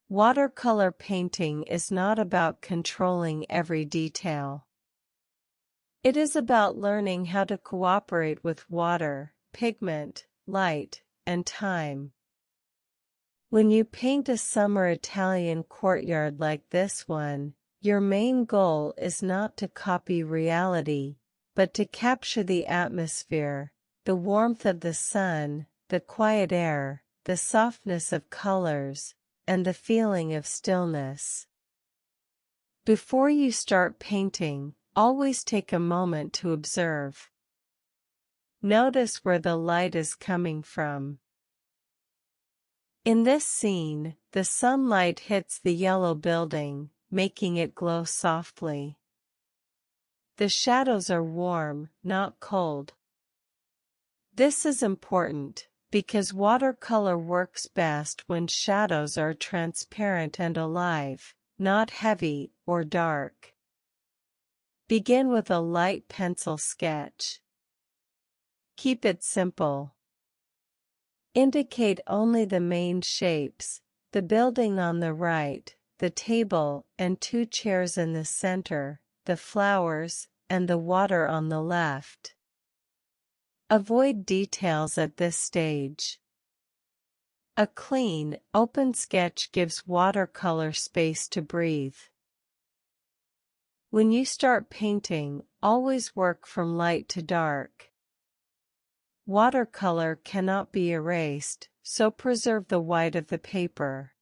Watercolor painting is not about controlling every detail. It is about learning how to cooperate with water, pigment, light, and time. When you paint a summer Italian courtyard like this one, your main goal is not to copy reality, but to capture the atmosphere, the warmth of the sun, the quiet air, the softness of colors, and the feeling of stillness. Before you start painting, always take a moment to observe. Notice where the light is coming from. In this scene, the sunlight hits the yellow building, making it glow softly. The shadows are warm, not cold. This is important, because watercolor works best when shadows are transparent and alive, not heavy or dark. Begin with a light pencil sketch. Keep it simple. Indicate only the main shapes, the building on the right, the table and 2 chairs in the center, the flowers, and the water on the left. Avoid details at this stage. A clean, open sketch gives watercolor space to breathe. When you start painting, always work from light to dark. Watercolor cannot be erased, so preserve the white of the paper.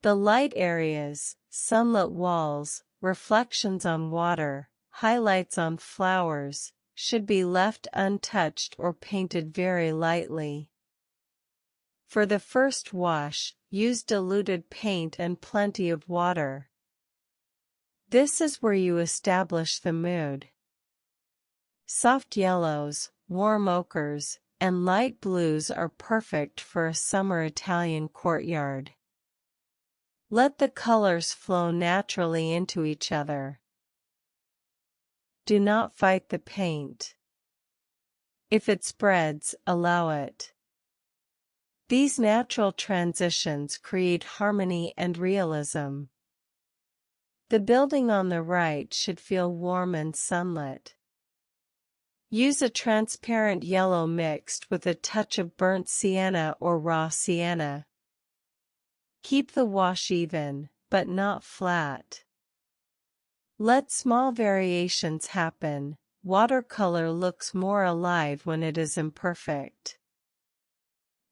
The light areas, sunlit walls, reflections on water, highlights on flowers, should be left untouched or painted very lightly. For the first wash, use diluted paint and plenty of water. This is where you establish the mood. Soft yellows, warm ochres, and light blues are perfect for a summer Italian courtyard. Let the colors flow naturally into each other. Do not fight the paint. If it spreads, allow it. These natural transitions create harmony and realism. The building on the right should feel warm and sunlit. Use a transparent yellow mixed with a touch of burnt sienna or raw sienna. Keep the wash even, but not flat. Let small variations happen. Watercolor looks more alive when it is imperfect.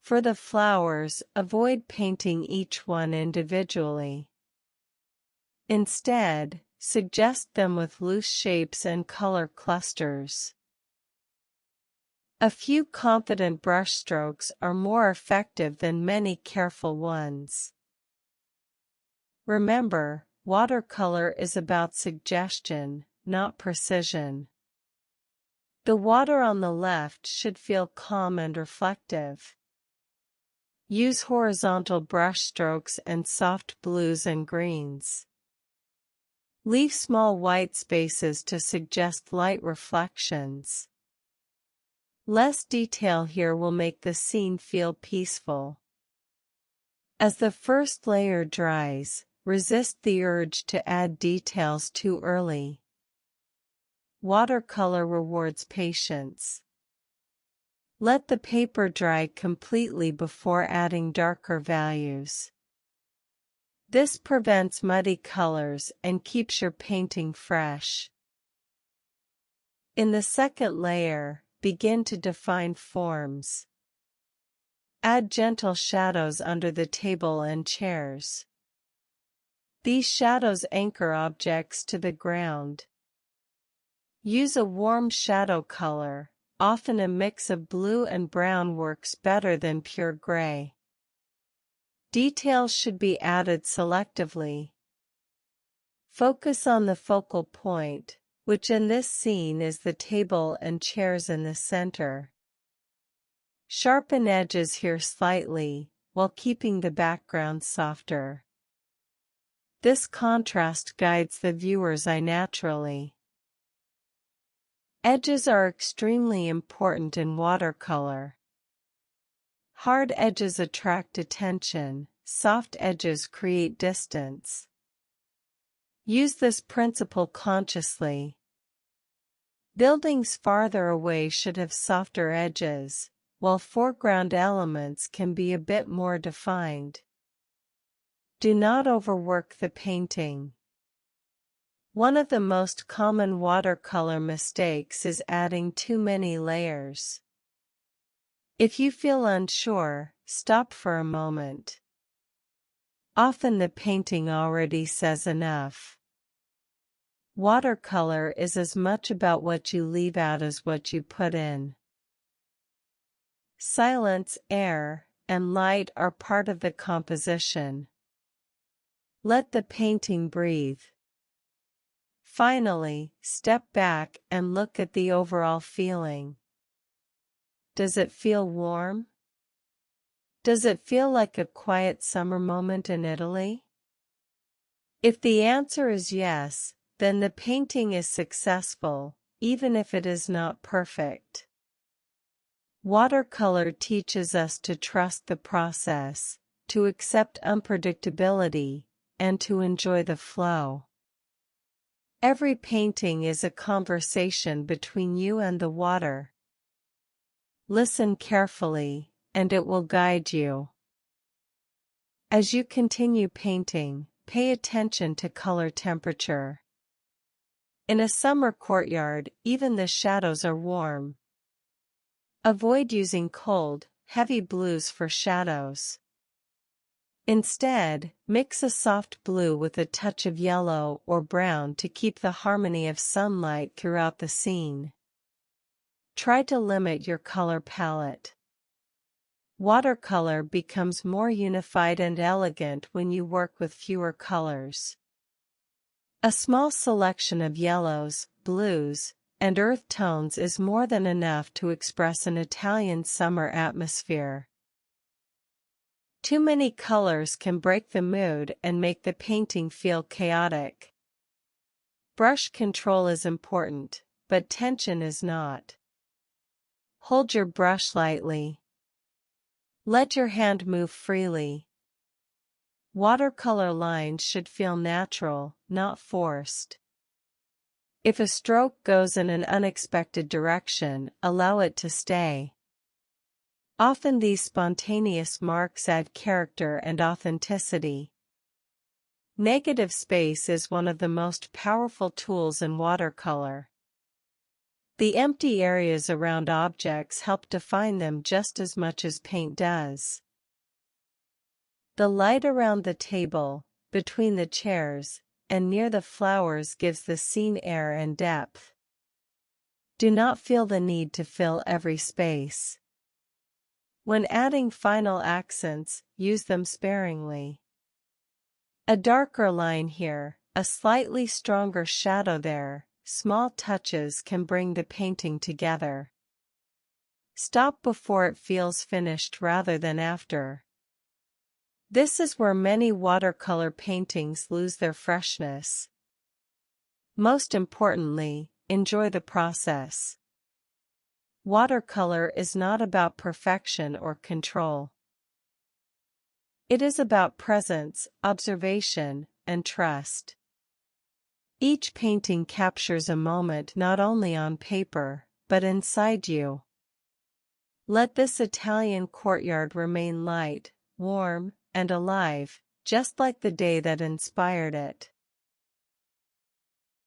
For the flowers, avoid painting each one individually. Instead, suggest them with loose shapes and color clusters. A few confident brushstrokes are more effective than many careful ones. Remember, watercolor is about suggestion, not precision. The water on the left should feel calm and reflective. Use horizontal brushstrokes and soft blues and greens. Leave small white spaces to suggest light reflections. Less detail here will make the scene feel peaceful. As the first layer dries, resist the urge to add details too early. Watercolor rewards patience. Let the paper dry completely before adding darker values. This prevents muddy colors and keeps your painting fresh. In the second layer, begin to define forms. Add gentle shadows under the table and chairs. These shadows anchor objects to the ground. Use a warm shadow color, often a mix of blue and brown works better than pure gray. Details should be added selectively. Focus on the focal point, which in this scene is the table and chairs in the center. Sharpen edges here slightly, while keeping the background softer. This contrast guides the viewer's eye naturally. Edges are extremely important in watercolor. Hard edges attract attention, soft edges create distance. Use this principle consciously. Buildings farther away should have softer edges, while foreground elements can be a bit more defined. Do not overwork the painting. One of the most common watercolor mistakes is adding too many layers. If you feel unsure, stop for a moment. Often the painting already says enough. Watercolor is as much about what you leave out as what you put in. Silence, air, and light are part of the composition. Let the painting breathe. Finally, step back and look at the overall feeling. Does it feel warm? Does it feel like a quiet summer moment in Italy? If the answer is yes, then the painting is successful, even if it is not perfect. Watercolor teaches us to trust the process, to accept unpredictability, and to enjoy the flow. Every painting is a conversation between you and the water. Listen carefully, and it will guide you. As you continue painting, pay attention to color temperature. In a summer courtyard, even the shadows are warm. Avoid using cold, heavy blues for shadows. Instead, mix a soft blue with a touch of yellow or brown to keep the harmony of sunlight throughout the scene. Try to limit your color palette. Watercolor becomes more unified and elegant when you work with fewer colors. A small selection of yellows, blues, and earth tones is more than enough to express an Italian summer atmosphere. Too many colors can break the mood and make the painting feel chaotic. Brush control is important, but tension is not. Hold your brush lightly. Let your hand move freely. Watercolor lines should feel natural, not forced. If a stroke goes in an unexpected direction, allow it to stay. Often these spontaneous marks add character and authenticity. Negative space is one of the most powerful tools in watercolor. The empty areas around objects help define them just as much as paint does. The light around the table, between the chairs, and near the flowers gives the scene air and depth. Do not feel the need to fill every space. When adding final accents, use them sparingly. A darker line here, a slightly stronger shadow there, small touches can bring the painting together. Stop before it feels finished rather than after. This is where many watercolor paintings lose their freshness. Most importantly, enjoy the process. Watercolor is not about perfection or control. It is about presence, observation, and trust. Each painting captures a moment not only on paper, but inside you. Let this Italian courtyard remain light, warm, and alive, just like the day that inspired it.